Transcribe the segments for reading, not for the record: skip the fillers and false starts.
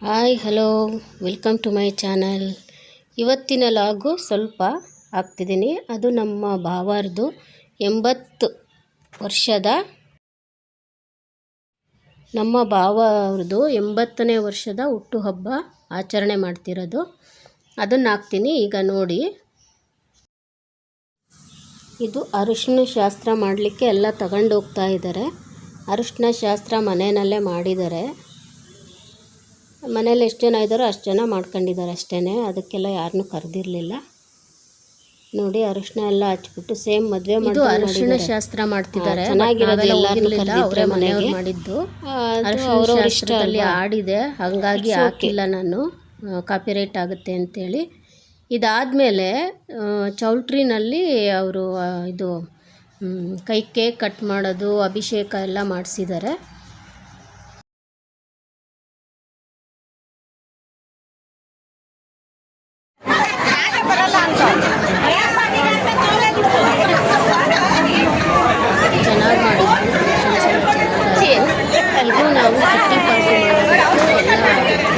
Hi hello welcome to my channel. ಇವತ್ತಿನ log ಸ್ವಲ್ಪ ಹಾಕ್ತಿದ್ದೀನಿ. ಅದು ನಮ್ಮ ಭಾವಾರ್ದು 80 ವರ್ಷದ ನಮ್ಮ ಭಾವಾರ್ದು 80ನೇ ವರ್ಷದ ಹುಟ್ಟುಹಬ್ಬ ಆಚರಣೆ ಮಾಡ್ತಿರೋದು. ಅದನ್ನು ಹಾಕ್ತೀನಿ ಈಗ ನೋಡಿ. ಇದು ಅರಿಶಿನ ಶಾಸ್ತ್ರ ಮಾಡಲಿಕ್ಕೆ ಎಲ್ಲ ತಗೊಂಡು ಹೋಗ್ತಾ ಇದ್ದಾರೆ. ಅರಿಶಿನ ಶಾಸ್ತ್ರ ಮನೆಯಲ್ಲೇ ಮಾಡಿದ್ದಾರೆ. ಮನೇಲಿ ಎಷ್ಟು ಜನ ಇದ್ದಾರೋ ಅಷ್ಟು ಜನ ಮಾಡ್ಕೊಂಡಿದ್ದಾರೆ ಅಷ್ಟೇ. ಅದಕ್ಕೆಲ್ಲ ಯಾರನ್ನೂ ಕರೆದಿರಲಿಲ್ಲ. ನೋಡಿ ಅರಿಶಿನ ಎಲ್ಲ ಹಚ್ಬಿಟ್ಟು ಸೇಮ್ ಮದುವೆ ಮಾಡಿ ಅರಿಶಿನ ಶಾಸ್ತ್ರ ಮಾಡ್ತಿದ್ದಾರೆ. ಚೆನ್ನಾಗಿರೋದು ಎಲ್ಲರೂ ಅವರೇ ಮನೆಯವ್ರು ಮಾಡಿದ್ದು. ಅವ್ರವ್ರ ಇಷ್ಟದಲ್ಲಿ ಆಡಿದೆ, ಹಾಗಾಗಿ ಹಾಕಿಲ್ಲ ನಾನು, ಕಾಪಿರೈಟ್ ಆಗುತ್ತೆ ಅಂತೇಳಿ. ಇದಾದಮೇಲೆ ಚೌಲ್ಟ್ರಿನಲ್ಲಿ ಅವರು ಇದು ಕೈ ಕೇಕ್ ಕಟ್ ಮಾಡೋದು, ಅಭಿಷೇಕ ಎಲ್ಲ ಮಾಡಿಸಿದ್ದಾರೆ. ಚೆನ್ನಾಗಿ ಮಾಡಿದ್ರು. ಇದು ನಾವು ಕಿಟ್ಟಿ ಪಾರ್ಟಿ ಮಾಡೋದಕ್ಕೆ ಎಲ್ಲ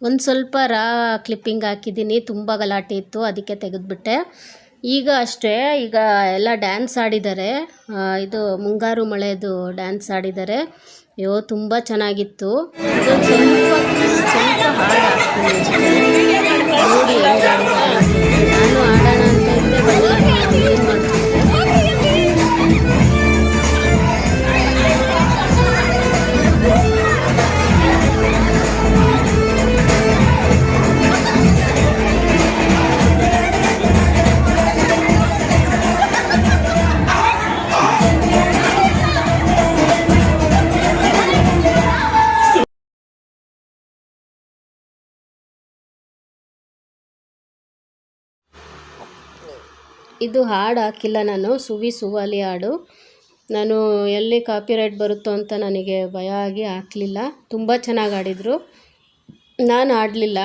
ಒಂದು ಸ್ವಲ್ಪ ಕ್ಲಿಪ್ಪಿಂಗ್ ಹಾಕಿದ್ದೀನಿ. ತುಂಬ ಗಲಾಟೆ ಇತ್ತು, ಅದಕ್ಕೆ ತೆಗೆದುಬಿಟ್ಟೆ. ಈಗ ಅಷ್ಟೇ, ಈಗ ಎಲ್ಲ ಡ್ಯಾನ್ಸ್ ಆಡಿದ್ದಾರೆ. ಇದು ಮುಂಗಾರು ಮಳೆದು ಡ್ಯಾನ್ಸ್ ಆಡಿದ್ದಾರೆ. ಅಯ್ಯೋ ತುಂಬ ಚೆನ್ನಾಗಿತ್ತು. ಇದೊಂದು ಸ್ವಲ್ಪ ಹಾಡು ಹಾಕ್ತೀನಿ ನೋಡಿ ಹೆಂಗೆ ಆಡಿದ್ದಾರೆ. ನಾನು ಆಡೋಣ ಅಂತ ಇದ್ದೆ, ಬಂದು ಏನು ಮಾಡ್ತಿದ್ದೆ. ಇದು ಹಾಡು ಹಾಕಿಲ್ಲ ನಾನು, ಸುವಿ ಸುವಾಲಿ ಹಾಡು. ನಾನು ಎಲ್ಲಿ ಕಾಪಿರೈಟ್ ಬರುತ್ತೋ ಅಂತ ನನಗೆ ಭಯ ಆಗಿ ಹಾಕಲಿಲ್ಲ. ತುಂಬ ಚೆನ್ನಾಗಿ ಆಡಿದರು. ನಾನು ಆಡಲಿಲ್ಲ,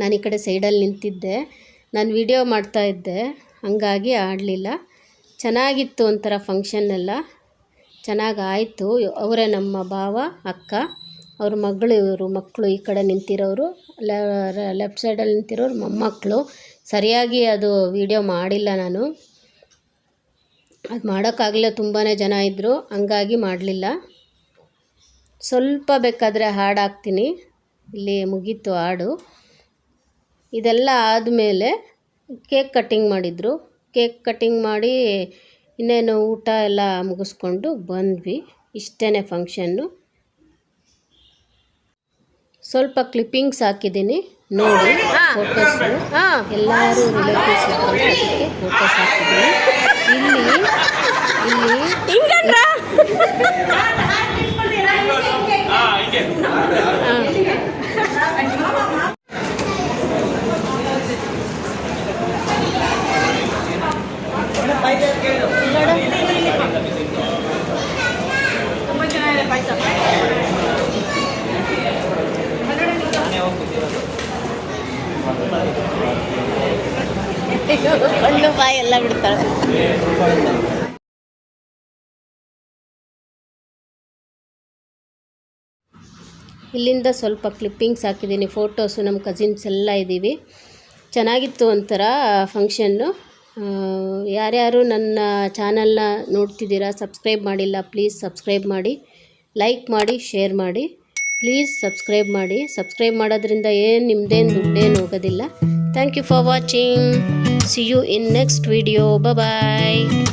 ನಾನು ಈ ಕಡೆ ಸೈಡಲ್ಲಿ ನಿಂತಿದ್ದೆ. ನಾನು ವಿಡಿಯೋ ಮಾಡ್ತಾಯಿದ್ದೆ, ಹಾಗಾಗಿ ಆಡಲಿಲ್ಲ. ಚೆನ್ನಾಗಿತ್ತು ಒಂಥರ ಫಂಕ್ಷನ್ನೆಲ್ಲ ಚೆನ್ನಾಗಾಯಿತು. ಅವರೇ ನಮ್ಮ ಭಾವ, ಅಕ್ಕ, ಅವ್ರ ಮಗಳು, ಇವರು ಮಕ್ಕಳು ಈ ಕಡೆ ನಿಂತಿರೋರು, ಲೆಫ್ಟ್ ಸೈಡಲ್ಲಿ ನಿಂತಿರೋರು ಮೊಮ್ಮಕ್ಕಳು. ಸರಿಯಾಗಿ ಅದು ವಿಡಿಯೋ ಮಾಡಿಲ್ಲ ನಾನು, ಅದು ಮಾಡೋಕ್ಕಾಗಲಿಲ್ಲ, ತುಂಬಾ ಜನ ಇದ್ದರು, ಹಂಗಾಗಿ ಮಾಡಲಿಲ್ಲ. ಸ್ವಲ್ಪ ಬೇಕಾದರೆ ಹಾಡು ಹಾಕ್ತೀನಿ. ಇಲ್ಲಿ ಮುಗೀತು ಹಾಡು. ಇದೆಲ್ಲ ಆದಮೇಲೆ ಕೇಕ್ ಕಟ್ಟಿಂಗ್ ಮಾಡಿದರು. ಕೇಕ್ ಕಟ್ಟಿಂಗ್ ಮಾಡಿ ಇನ್ನೇನು ಊಟ ಎಲ್ಲ ಮುಗಿಸ್ಕೊಂಡು ಬಂದ್ವಿ. ಇಷ್ಟೇ ಫಂಕ್ಷನ್ನು. ಸ್ವಲ್ಪ ಕ್ಲಿಪ್ಪಿಂಗ್ಸ್ ಹಾಕಿದ್ದೀನಿ ನೋಡಿ, ಫೋಟೋಸು. ಎಲ್ಲರೂ ರಿಲೇಟಿವ್ಸ್ ಇದ್ದರು, ಅದಕ್ಕೆ ಫೋಟೋಸ್ ಹಾಕಿದ್ದೀನಿ. ಕಣ್ಣು ಬಾಯಿ ಎಲ್ಲ ಬಿಡ್ತಾಳೆ. ಇಲ್ಲಿಂದ ಸ್ವಲ್ಪ ಕ್ಲಿಪ್ಪಿಂಗ್ಸ್ ಹಾಕಿದ್ದೀನಿ, ಫೋಟೋಸು. ನಮ್ಮ ಕಸಿನ್ಸ್ ಎಲ್ಲ ಇದ್ದೀವಿ. ಚೆನ್ನಾಗಿತ್ತು ಒಂಥರ ಫಂಕ್ಷನ್ನು. ಯಾರ್ಯಾರು ನನ್ನ ಚಾನಲ್ನ ನೋಡ್ತಿದ್ದೀರಾ, ಸಬ್ಸ್ಕ್ರೈಬ್ ಮಾಡಿಲ್ಲ, ಪ್ಲೀಸ್ ಸಬ್ಸ್ಕ್ರೈಬ್ ಮಾಡಿ, ಲೈಕ್ ಮಾಡಿ, ಶೇರ್ ಮಾಡಿ. ಪ್ಲೀಸ್ ಸಬ್ಸ್ಕ್ರೈಬ್ ಮಾಡಿ. ಸಬ್ಸ್ಕ್ರೈಬ್ ಮಾಡೋದ್ರಿಂದ ನಿಮ್ಮದೇನು ದುಡ್ಡೇನು ಹೋಗೋದಿಲ್ಲ. Thank you for watching. See you in next video. Bye bye.